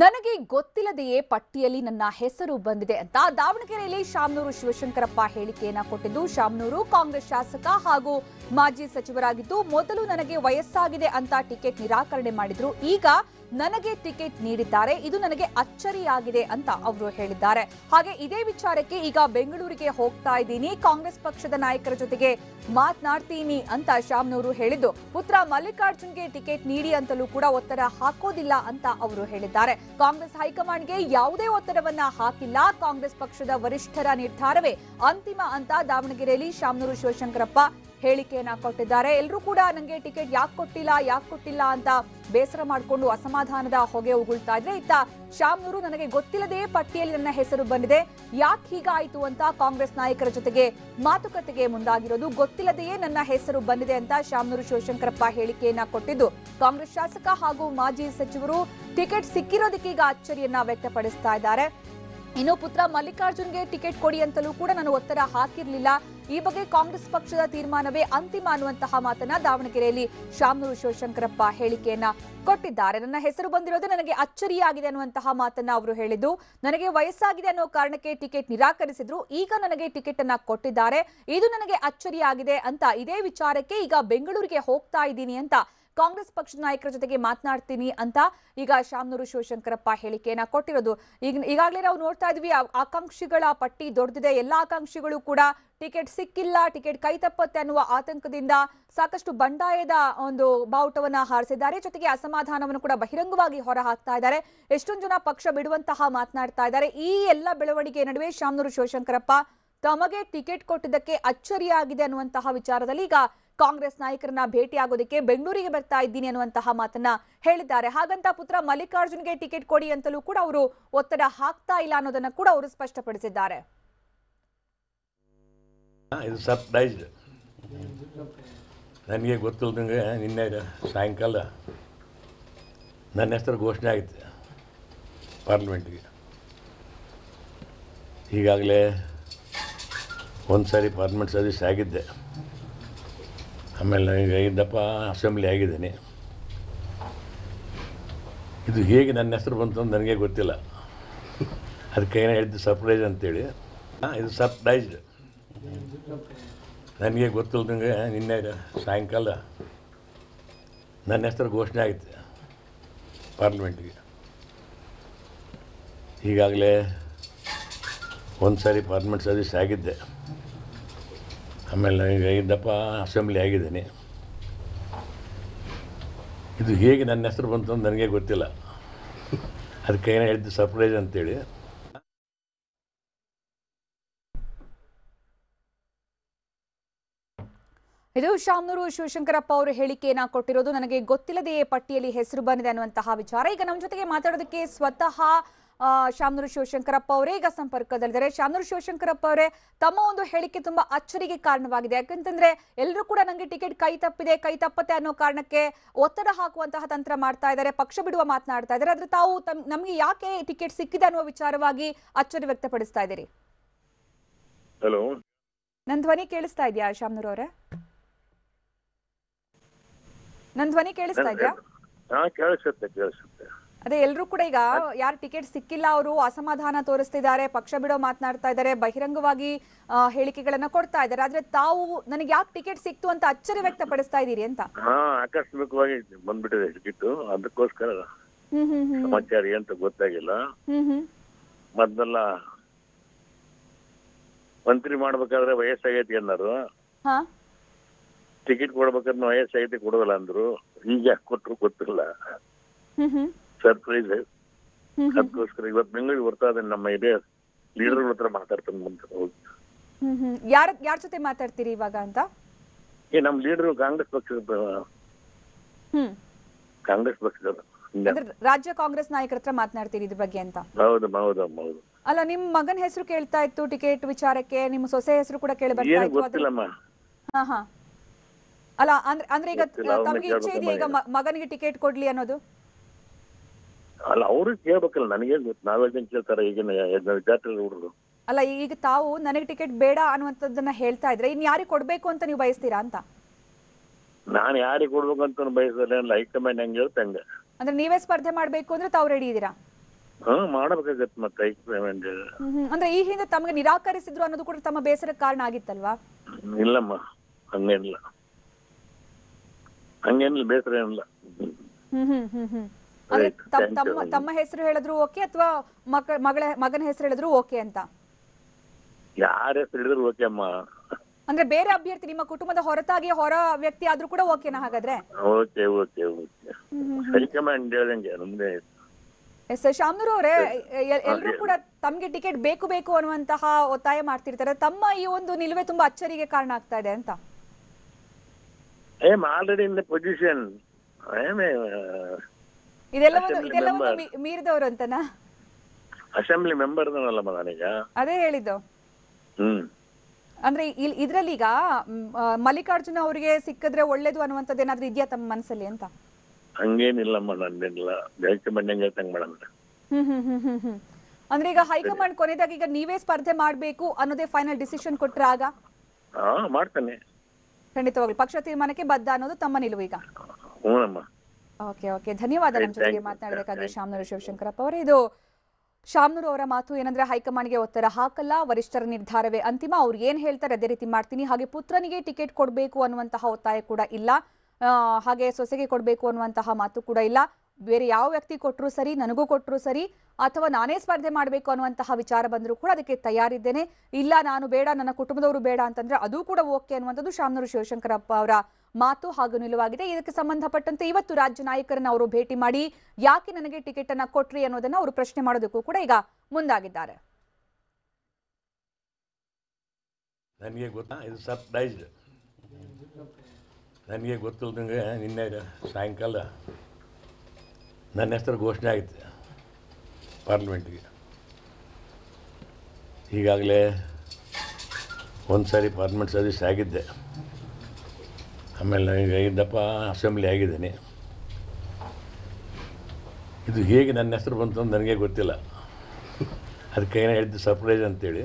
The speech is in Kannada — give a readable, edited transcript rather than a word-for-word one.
ನನಗೆ ಗೊತ್ತಿಲ್ಲದೆಯೇ ಪಟ್ಟಿಯಲ್ಲಿ ನನ್ನ ಹೆಸರು ಬಂದಿದೆ ಅಂತ ದಾವಣಗೆರೆಯಲ್ಲಿ ಶಾಮನೂರು ಶಿವಶಂಕರಪ್ಪ ಹೇಳಿಕೆಯನ್ನ ಕೊಟ್ಟಿದ್ದು. ಶಾಮನೂರು ಕಾಂಗ್ರೆಸ್ ಶಾಸಕ ಹಾಗೂ ಮಾಜಿ ಸಚಿವರಾಗಿದ್ದು ಮೊದಲು ನನಗೆ ವಯಸ್ಸಾಗಿದೆ ಅಂತ ಟಿಕೆಟ್ ನಿರಾಕರಣೆ ಮಾಡಿದ್ರು. ಈಗ ನನಗೆ ಟಿಕೆಟ್ ನೀಡಿದ್ದಾರೆ. ಇದು ನನಗೆ ಅಚ್ಚರಿಯಾಗಿದೆ ಅಂತ ಅವರು ಹೇಳಿದ್ದಾರೆ. ಹಾಗೆ ಇದೇ ವಿಚಾರಕ್ಕೆ ಈಗ ಬೆಂಗಳೂರಿಗೆ ಹೋಗ್ತಾ ಇದ್ದೀನಿ, ಕಾಂಗ್ರೆಸ್ ಪಕ್ಷದ ನಾಯಕರ ಜೊತೆಗೆ ಮಾತನಾಡ್ತೀನಿ ಅಂತ ಶಾಮನೂರು ಹೇಳಿದ್ದು. ಪುತ್ರ ಮಲ್ಲಿಕಾರ್ಜುನ್ಗೆ ಟಿಕೆಟ್ ನೀಡಿ ಅಂತಲೂ ಕೂಡ ಒತ್ತಡ ಹಾಕೋದಿಲ್ಲ ಅಂತ ಅವರು ಹೇಳಿದ್ದಾರೆ. ಕಾಂಗ್ರೆಸ್ ಹೈಕಮಾಂಡ್ಗೆ ಯಾವುದೇ ಒತ್ತಡವನ್ನ ಹಾಕಿಲ್ಲ, ಕಾಂಗ್ರೆಸ್ ಪಕ್ಷದ ವರಿಷ್ಠರ ನಿರ್ಧಾರವೇ ಅಂತಿಮ ಅಂತ ದಾವಣಗೆರೆಯಲ್ಲಿ ಶಾಮನೂರು ಶಿವಶಂಕರಪ್ಪ ಹೇಳಿಕೆಯನ್ನ ಕೊಟ್ಟಿದ್ದಾರೆ. ಎಲ್ಲರೂ ಕೂಡ ನನಗೆ ಟಿಕೆಟ್ ಯಾಕೆ ಕೊಟ್ಟಿಲ್ಲ ಅಂತ ಬೇಸರ ಮಾಡಿಕೊಂಡು ಅಸಮಾಧಾನದ ಹೊಗೆ ಉಗುಳ್ತಾ ಇದ್ರೆ, ಇತ್ತ ಶಾಮನೂರು ನನಗೆ ಗೊತ್ತಿಲ್ಲದೆ ಪಟ್ಟಿಯಲ್ಲಿ ನನ್ನ ಹೆಸರು ಬಂದಿದೆ, ಯಾಕೆ ಹೀಗಾಯಿತು ಅಂತ ಕಾಂಗ್ರೆಸ್ ನಾಯಕರ ಜೊತೆಗೆ ಮಾತುಕತೆಗೆ ಮುಂದಾಗಿರೋದು. ಗೊತ್ತಿಲ್ಲದೆಯೇ ನನ್ನ ಹೆಸರು ಬಂದಿದೆ ಅಂತ ಶಾಮನೂರು ಶಿವಶಂಕರಪ್ಪ ಹೇಳಿಕೆಯನ್ನ ಕೊಟ್ಟಿದ್ದು. ಕಾಂಗ್ರೆಸ್ ಶಾಸಕ ಹಾಗೂ ಮಾಜಿ ಸಚಿವರು ಟಿಕೆಟ್ ಸಿಕ್ಕಿರೋದಕ್ಕೆ ಈಗ ಅಚ್ಚರಿಯನ್ನ ವ್ಯಕ್ತಪಡಿಸ್ತಾ ಇದ್ದಾರೆ. ಇನ್ನು ಪುತ್ರ ಮಲ್ಲಿಕಾರ್ಜುನ್ಗೆ ಟಿಕೆಟ್ ಕೊಡಿ ಅಂತಲೂ ಕೂಡ ನಾನು ಒತ್ತಡ ಹಾಕಿರಲಿಲ್ಲ, ಈ ಬಗ್ಗೆ ಕಾಂಗ್ರೆಸ್ ಪಕ್ಷದ ತೀರ್ಮಾನವೇ ಅಂತಿಮ ಅನ್ನುವಂತಹ ಮಾತನ್ನ ದಾವಣಗೆರೆಯಲ್ಲಿ ಶಾಮನೂರು ಶಿವಶಂಕರಪ್ಪ ಹೇಳಿಕೆಯನ್ನ ಕೊಟ್ಟಿದ್ದಾರೆ. ನನ್ನ ಹೆಸರು ಬಂದಿರೋದು ನನಗೆ ಅಚ್ಚರಿಯಾಗಿದೆ ಅನ್ನುವಂತಹ ಮಾತನ್ನ ಅವರು ಹೇಳಿದ್ದು. ನನಗೆ ವಯಸ್ಸಾಗಿದೆ ಅನ್ನೋ ಕಾರಣಕ್ಕೆ ಟಿಕೆಟ್ ನಿರಾಕರಿಸಿದ್ರು, ಈಗ ನನಗೆ ಟಿಕೆಟ್ ಅನ್ನ ಕೊಟ್ಟಿದ್ದಾರೆ, ಇದು ನನಗೆ ಅಚ್ಚರಿಯಾಗಿದೆ ಅಂತ ಇದೇ ವಿಚಾರಕ್ಕೆ ಈಗ ಬೆಂಗಳೂರಿಗೆ ಹೋಗ್ತಾ ಇದ್ದೀನಿ ಅಂತ ಕಾಂಗ್ರೆಸ್ ಪಕ್ಷದ ನಾಯಕರ ಜೊತೆಗೆ ಮಾತನಾಡ್ತೀನಿ ಅಂತ ಈಗ ಶಾಮನೂರು ಶಿವಶಂಕರಪ್ಪ ಹೇಳಿಕೆಯನ್ನ ಕೊಟ್ಟಿರೋದು. ಈಗಾಗಲೇ ನಾವು ನೋಡ್ತಾ ಇದ್ವಿ, ಆಕಾಂಕ್ಷಿಗಳ ಪಟ್ಟಿ ದೊಡ್ಡದಿದೆ. ಎಲ್ಲ ಆಕಾಂಕ್ಷಿಗಳು ಕೂಡ ಟಿಕೆಟ್ ಸಿಕ್ಕಿಲ್ಲ, ಟಿಕೆಟ್ ಕೈ ತಪ್ಪತ್ತೆ ಅನ್ನುವ ಆತಂಕದಿಂದ ಸಾಕಷ್ಟು ಬಂಡಾಯದ ಒಂದು ಬಾವುಟವನ್ನ ಹಾರಿಸಿದ್ದಾರೆ. ಜೊತೆಗೆ ಅಸಮಾಧಾನವನ್ನು ಕೂಡ ಬಹಿರಂಗವಾಗಿ ಹೊರ ಹಾಕ್ತಾ ಇದ್ದಾರೆ. ಎಷ್ಟೊಂದು ಜನ ಪಕ್ಷ ಬಿಡುವಂತಹ ಮಾತನಾಡ್ತಾ ಇದ್ದಾರೆ. ಈ ಎಲ್ಲ ಬೆಳವಣಿಗೆ ನಡುವೆ ಶಾಮನೂರು ಶಿವಶಂಕರಪ್ಪ ತಮಗೆ ಟಿಕೆಟ್ ಕೊಟ್ಟಿದ್ದಕ್ಕೆ ಅಚ್ಚರಿಯಾಗಿದೆ ಅನ್ನುವಂತಹ ವಿಚಾರದಲ್ಲಿ ಈಗ ಕಾಂಗ್ರೆಸ್ ನಾಯಕರನ್ನ ಭೇಟಿಯಾಗೋದಕ್ಕೆ ಬೆಂಗಳೂರಿಗೆ ಬರ್ತಾ ಇದ್ದೀನಿ ಅನ್ನುವಂತಹ ಮಾತನ್ನ ಹೇಳಿದ್ದಾರೆ. ಹಾಗಂತ ಪುತ್ರ ಮಲ್ಲಿಕಾರ್ಜುನ್ಗೆ ಟಿಕೆಟ್ ಕೊಡಿ ಅಂತಲೂ ಕೂಡ ಅವರು ಒತ್ತಡ ಹಾಕ್ತಾ ಇಲ್ಲ ಅನ್ನೋದನ್ನ ಕೂಡ ಅವರು ಸ್ಪಷ್ಟಪಡಿಸಿದ್ದಾರೆ. ಇದು ಸರ್ಪ್ರೈಸ್. ನನಗೆ ಗೊತ್ತಿಲ್ಲದಂಗೆ ನಿನ್ನೆ ಸಾಯಂಕಾಲ ನನ್ನ ಹೆಸರು ಘೋಷಣೆ ಆಗಿದೆ ಪಾರ್ಲಿಮೆಂಟ್ಗೆ. ಈಗಾಗಲೇ ಒಂದು ಸಾರಿ ಪಾರ್ಲಿಮೆಂಟ್ ಸದಸ್ಯ ಆಗಿದ್ದೆ, ಆಮೇಲೆ ಈಗ 5 ದಫಾ ಅಸೆಂಬ್ಲಿ ಆಗಿದ್ದೀನಿ. ಇದು ಹೇಗೆ ನನ್ನ ಹೆಸರು ಬಂತು ಅಂತ ನನಗೆ ಗೊತ್ತಿಲ್ಲ, ಅದಕ್ಕೆ ಏನೋ ಹೇಳಿದ್ದು ಸರ್ಪ್ರೈಸ್ ಅಂತೇಳಿ. ಇದು ಸರ್ಪ್ರೈಸ್. ನನಗೆ ಗೊತ್ತಿಲ್ಲದಂಗೆ ನಿನ್ನೆ ಸಾಯಂಕಾಲ ನನ್ನ ಹೆಸರು ಘೋಷಣೆ ಆಗಿದೆ ಪಾರ್ಲಿಮೆಂಟ್ಗೆ. ಈಗಾಗಲೇ ಒಂದು ಸಾರಿ ಪಾರ್ಲಿಮೆಂಟ್ ಸದಸ್ಯ ಆಗಿದ್ದೆ, ಆಮೇಲೆ ಈಗ 5 ದಫಾ ಅಸೆಂಬ್ಲಿ ಆಗಿದ್ದೀನಿ. ಇದು ಹೇಗೆ ನನ್ನ ಹೆಸರು ಬಂತು ಅಂತ ನನಗೆ ಗೊತ್ತಿಲ್ಲ, ಅದಕ್ಕೆ ಏನೋ ಹೇಳಿದ್ದು ಸರ್ಪ್ರೈಸ್ ಅಂತೇಳಿ. ಇದು ಶಾಮನೂರು ಶಿವಶಂಕರಪ್ಪ ಅವರು ಹೇಳಿಕೆಯನ್ನ ಕೊಟ್ಟಿರೋದು. ನನಗೆ ಗೊತ್ತಿಲ್ಲದೆಯೇ ಪಟ್ಟಿಯಲ್ಲಿ ಹೆಸರು ಬಂದಿದೆ ಅನ್ನುವಂತಹ ವಿಚಾರ. ಈಗ ನಮ್ಮ ಜೊತೆಗೆ ಮಾತಾಡೋದಕ್ಕೆ ಸ್ವತಃ ಶಾಮನೂರು ಶಿವಶಂಕರಪ್ಪ ಅವರೇ ಈಗ ಸಂಪರ್ಕದಲ್ಲಿದ್ದಾರೆ. ಶಾಮನೂರು ಶಿವಶಂಕರಪ್ಪ ಅವರೇ, ತಮ್ಮ ಒಂದು ಹೇಳಿಕೆ ತುಂಬಾ ಅಚ್ಚರಿಗೆ ಕಾರಣವಾಗಿದೆ. ಯಾಕಂತಂದ್ರೆ ಎಲ್ಲರೂ ಕೂಡ ನನಗೆ ಟಿಕೆಟ್ ಕೈ ತಪ್ಪತ್ತೆ ಅನ್ನೋ ಕಾರಣಕ್ಕೆ ಒತ್ತಡ ಹಾಕುವಂತಹ ತಂತ್ರ ಮಾಡ್ತಾ ಇದ್ದಾರೆ, ಪಕ್ಷ ಬಿಡುವ ಮಾತನಾಡ್ತಾ ಇದ್ದಾರೆ. ಆದ್ರೆ ತಾವು ನಮ್ಗೆ ಯಾಕೆ ಟಿಕೆಟ್ ಸಿಕ್ಕಿದೆ ಅನ್ನುವ ವಿಚಾರವಾಗಿ ಅಚ್ಚರಿ ವ್ಯಕ್ತಪಡಿಸ್ತಾ ಇದ್ದೀರಿ. ಹಲೋ, ನನ್ನ ಧ್ವನಿ ಕೇಳಿಸ್ತಾ ಇದೆಯಾ ಶಾಮನೂರು ಅವರೇ? ನನ್ನ ಧ್ವನಿ ಕೇಳಿಸ್ತಾ ಇದೆಯಾ? ಕೇಳಿಸುತ್ತೆ. ಅದೇ ಎಲ್ಲರೂ ಕೂಡ ಈಗ ಯಾರು ಟಿಕೆಟ್ ಸಿಕ್ಕಿಲ್ಲ ಅವರು ಅಸಮಾಧಾನ ತೋರಿಸ್ತಿದ್ದಾರೆ, ಪಕ್ಷ ಬಿಡೋ ಮಾತನಾಡ್ತಾ ಇದ್ದಾರೆ, ಬಹಿರಂಗವಾಗಿ ಹೇಳಿಕೆಗಳನ್ನ ಕೊಡ್ತಾ ಇದ್ದಾರೆ. ಆದ್ರೆ ತಾವು ನನಗೆ ಯಾಕೆ ಟಿಕೆಟ್ ಸಿಕ್ತು ಅಂತ ಅಚ್ಚರಿ ವ್ಯಕ್ತಪಡಿಸ್ತಾ ಇದ್ದೀರಿ ಅಂತ. ಆಕಸ್ಮಿಕವಾಗಿ ಬಂದ್ಬಿಟ್ಟಿದೆ ಟಿಕೆಟ್, ಅದಕ್ಕೋಸ್ಕರ ಸಮಾಚಾರ ಅಂತ ಗೊತ್ತಾಗಿಲ್ಲ. ಮೊದಲೆಲ್ಲ ಮಂತ್ರಿ ಮಾಡ್ಬೇಕಾದ್ರೆ ವಯಸ್ಸಾಗೈತಿ ಅನ್ನೋರು, ಟಿಕೆಟ್ ಕೊಡ್ಬೇಕಾದ್ರೆ ವಯಸ್ಸಾಗೈತಿ ಕೊಡೋಲ್ಲ ಅಂದ್ರು. ಈಗ ಯಾಕೆ ಕೊಟ್ರು ಗೊತ್ತಿಲ್ಲ, ಸರ್ಪ್ರೈಸ್. ಅದಕ್ಕೋಸ್ಕರ ಇವತ್ತು ಬೆಂಗಳೂರಿಗೆ ಬರ್ತಾ ಇದ್ದೇನೆ, ನಮ್ಮ ಹಿರಿಯ ಲೀಡರ್ಗಳ ಹತ್ರ ಮಾತಾಡ್ತಾನೆ ಬಂತ ಹೋಗಿ. ಯಾರ ಜೊತೆ ಮಾತಾಡ್ತೀರಿ ಇವಾಗ ಅಂತ? ನಮ್ಮ ಲೀಡರ್ ಕಾಂಗ್ರೆಸ್ ಪಕ್ಷದ ರಾಜ್ಯ ಕಾಂಗ್ರೆಸ್ ನಾಯಕರ ಹತ್ರ ಮಾತನಾಡ್ತೀರಿ ಇದ್ರ ಬಗ್ಗೆ ಅಂತ? ಹೌದು. ಅಲ್ಲ, ನಿಮ್ ಮಗನ ಹೆಸರು ಕೇಳ್ತಾ ಇತ್ತು ಟಿಕೆಟ್ ವಿಚಾರಕ್ಕೆ, ನಿಮ್ಮ ಸೊಸೆ ಹೆಸರು ಕೂಡ ಕೇಳಿ ಬರ್ತಾ ಇತ್ತು. ಗೊತ್ತಿಲ್ಲಮ್ಮ. ಅಲ್ಲ ಅಂದ್ರೆ ಈಗ ತಮಗೆ ಇಚ್ಛೆ ಇದೆಯಾ ಈಗ ಮಗನಿಗೆ ಟಿಕೆಟ್ ಕೊಡ್ಲಿ ಅನ್ನೋದು? ಅಲ್ಲ, ಅವ್ರಿಗೆ ಕೇಳ್ಬೇಕಲ್ಲ, ನನಗೇನ್ ಗೊತ್ತು, ನಾವೇನ್ ಕೇಳ್ತಾರೆ ಈಗಿನ ವಿದ್ಯಾರ್ಥಿಗಳು ಹುಡುಗರು. ಅಲ್ಲ, ಈಗ ತಾವು ನನಗೆ ಟಿಕೆಟ್ ಬೇಡ ಅನ್ನುವಂಥದ್ದನ್ನ ಹೇಳ್ತಾ ಇದ್ರೆ ಇನ್ ಯಾರಿಗೆ ಕೊಡ್ಬೇಕು ಅಂತ ನೀವು ಬಯಸ್ತೀರಾ ಅಂತ? ನಾನು ಯಾರಿಗೆ ಕೊಡ್ಬೇಕು ಅಂತ ಬಯಸಲ್ಲ, ಹೈಕಮಾಂಡ್ ಹೆಂಗೆ ಹೇಳ್ತೆ ಹಂಗೆ. ಅಂದ್ರೆ ನೀವೇ ಸ್ಪರ್ಧೆ ಮಾಡಬೇಕು ಅಂದ್ರೆ ತಾವು ರೆಡಿ ಇದ್ದೀರಾ? ಮಾಡಬೇಕಾಗತ್ತೆ ಮತ್ತೆ ಹೈಕಮಾಂಡ್. ಅಂದ್ರೆ ಈ ಹಿಂದೆ ತಮಗೆ ನಿರಾಕರಿಸಿದ್ರು ಅನ್ನೋದು ಕೂಡ ತಮ್ಮ ಬೇಸರಕ್ಕೆ ಕಾರಣ ಆಗಿತ್ತಲ್ವಾ? ಇಲ್ಲಮ್ಮ, ಹಂಗೇನಿಲ್ಲ ಬೇಸರ ಏನಿಲ್ಲ. ಅಂದ್ರೆ ತಮ್ಮ ಹೆಸರು ಹೇಳಿದ್ರು ಓಕೆ ಅಥವಾ ಮಗನ ಹೆಸರು ಹೇಳಿದ್ರು ಓಕೆ ಅಂತ? ಯಾರ ಹೆಸರು ಹೇಳಿದ್ರು ಓಕೆ ಅಮ್ಮ. ಅಂದ್ರೆ ಬೇರೆ ಅಭ್ಯರ್ಥಿ ನಿಮ್ಮ ಕುಟುಂಬದ ಹೊರತಾಗಿ ಹೊರ ವ್ಯಕ್ತಿ ಆದ್ರೂ ಕೂಡ ಓಕೆನಾ ಹಾಗಾದ್ರೆ? ಓಕೆ ಓಕೆ ಓಕೆ, ಹೈಕಮಾಂಡ್ ಹೇಳಂಗೆ ನಮ್ದೇ. ಎಸ್ ಶಾಮನೂರ್ ಅವರೇ, ಎಲ್ಲರೂ ಕೂಡ ತಮ್ಗೆ ಟಿಕೆಟ್ ಬೇಕು ಬೇಕು ಅನ್ನುವಂತಹ ಒತ್ತಾಯ ಮಾಡ್ತಿರ್ತಾರೆ. ತಮ್ಮ ಈ ಒಂದು ನಿಲುವೆ ತುಂಬಾ ಅಚ್ಚರಿಗೆ ಕಾರಣ ಆಗ್ತಾ ಇದೆ ಅಂತ. I am already in the position. ಇದೆಲ್ಲವನ್ನು ಮೀರಿದವರು ಅಂತನಾ? ಅಸೆಂಬ್ಲಿ ಮೆಂಬರ್ ಅಲ್ಲಮ್ಮ ನಾನೀಗ. ಅದೇ ಹೇಳಿದ್ದು. ಅಂದ್ರೆ ಇದ್ರಲ್ಲಿ ಈಗ ಮಲ್ಲಿಕಾರ್ಜುನ ಅವರಿಗೆ ಸಿಕ್ಕಿದ್ರೆ ಒಳ್ಳೇದು ಅನ್ನುವಂಥದ್ದು ಏನಾದ್ರೂ ಇದೆಯಾ ತಮ್ಮ ಮನಸ್ಸಲ್ಲಿ ಅಂತ? ಹಂಗೇನಿಲ್ಲಮ್ಮ, ನಂದೇನಿಲ್ಲ. ಹೈಕಮಾಂಡ್ ಹೆಂಗೆ ತಂಗ್ ಮಾಡೋಣ. ಅಂದ್ರೆ ಈಗ ಹೈಕಮಾಂಡ್ ಕೊನೆದಾಗ ಈಗ ನೀವೇ ಸ್ಪರ್ಧೆ ಮಾಡ್ಬೇಕು ಅನ್ನೋದೇ ಫೈನಲ್ ಡಿಸಿಷನ್ ಕೊಟ್ರೆ ಆಗ? ಮಾಡ್ತಾನೆ ಖಂಡಿತವಾಗ್ಲು. ಪಕ್ಷ ತೀರ್ಮಾನಕ್ಕೆ ಬದ್ಧ ಅನ್ನೋದು ತಮ್ಮ ನಿಲುವು ಈಗ? ಹ್ಞೂನಮ್ಮ. ಓಕೆ ಓಕೆ, ಧನ್ಯವಾದ ನಮ್ಮ ಜೊತೆಗೆ ಮಾತನಾಡೋದಕ್ಕಾಗಿ ಶಾಮನೂರು ಶಿವಶಂಕರಪ್ಪ ಅವರೇ. ಇದು ಶಾಮನೂರು ಅವರ ಮಾತು. ಏನಂದ್ರೆ ಹೈಕಮಾಂಡ್ಗೆ ಒತ್ತಡ ಹಾಕಲ್ಲ, ವರಿಷ್ಠರ ನಿರ್ಧಾರವೇ ಅಂತಿಮ. ಅವ್ರು ಏನ್ ಹೇಳ್ತಾರೆ ಅದೇ ರೀತಿ ಮಾಡ್ತೀನಿ. ಹಾಗೆ ಪುತ್ರನಿಗೆ ಟಿಕೆಟ್ ಕೊಡಬೇಕು ಅನ್ನುವಂತಹ ಒತ್ತಾಯ ಕೂಡ ಇಲ್ಲ, ಹಾಗೆ ಸೊಸೆಗೆ ಕೊಡಬೇಕು ಅನ್ನುವಂತಹ ಮಾತು ಕೂಡ ಇಲ್ಲ. ಬೇರೆ ಯಾವ ವ್ಯಕ್ತಿ ಕೊಟ್ಟರು ಸರಿ, ನನಗೂ ಕೊಟ್ಟರು ಸರಿ, ಅಥವಾ ನಾನೇ ಸ್ಪರ್ಧೆ ಮಾಡಬೇಕು ಅನ್ನುವಂತಹ ವಿಚಾರ ಬಂದರೂ ಕೂಡ ಅದಕ್ಕೆ ತಯಾರಿದ್ದೇನೆ. ಇಲ್ಲ ನಾನು ಬೇಡ, ನನ್ನ ಕುಟುಂಬದವರು ಬೇಡ ಅಂತಂದ್ರೆ ಅದು ಕೂಡ ಓಕೆ ಅನ್ನುವಂಥದ್ದು ಶಾಮನೂರು ಶಿವಶಂಕರಪ್ಪ ಅವರ ಮಾತು ಹಾಗೂ ನಿಲುವಾಗಿದೆ. ಇದಕ್ಕೆ ಸಂಬಂಧಪಟ್ಟಂತೆ ಇವತ್ತು ರಾಜ್ಯ ನಾಯಕರನ್ನ ಅವರು ಭೇಟಿ ಮಾಡಿ ಯಾಕೆ ನನಗೆ ಟಿಕೆಟ್ ಅನ್ನ ಕೊಟ್ರಿ ಅನ್ನೋದನ್ನ ಅವರು ಪ್ರಶ್ನೆ ಮಾಡೋದಕ್ಕೂ ಕೂಡ ಈಗ ಮುಂದಾಗಿದ್ದಾರೆ. ನನಗೆ ಗೊತ್ತಾ, ಇದು ಸರ್ಪ್ರೈಸ್ಡ್. ನನಗೆ ಗೊತ್ತಿಲ್ಲದಂಗೆ ನಿನ್ನೆ ಸಾಯಂಕಾಲ ನನ್ನ ಹೆಸರು ಘೋಷಣೆ ಆಗಿತ್ತು ಪಾರ್ಲಿಮೆಂಟ್ಗೆ. ಈಗಾಗಲೇ ಒಂದು ಸಾರಿ ಪಾರ್ಲಿಮೆಂಟ್ ಸದಸ್ಯ ಆಗಿದ್ದೆ, ಆಮೇಲೆ ಈಗ 5 ದಫಾ ಅಸೆಂಬ್ಲಿ ಆಗಿದ್ದೀನಿ. ಇದು ಹೇಗೆ ನನ್ನ ಹೆಸರು ಬಂತು ಅಂತ ನನಗೆ ಗೊತ್ತಿಲ್ಲ. ಅದಕ್ಕೆ ಏನೋ ಹೇಳಿದ್ದು ಸರ್ಪ್ರೈಸ್ ಅಂತೇಳಿ.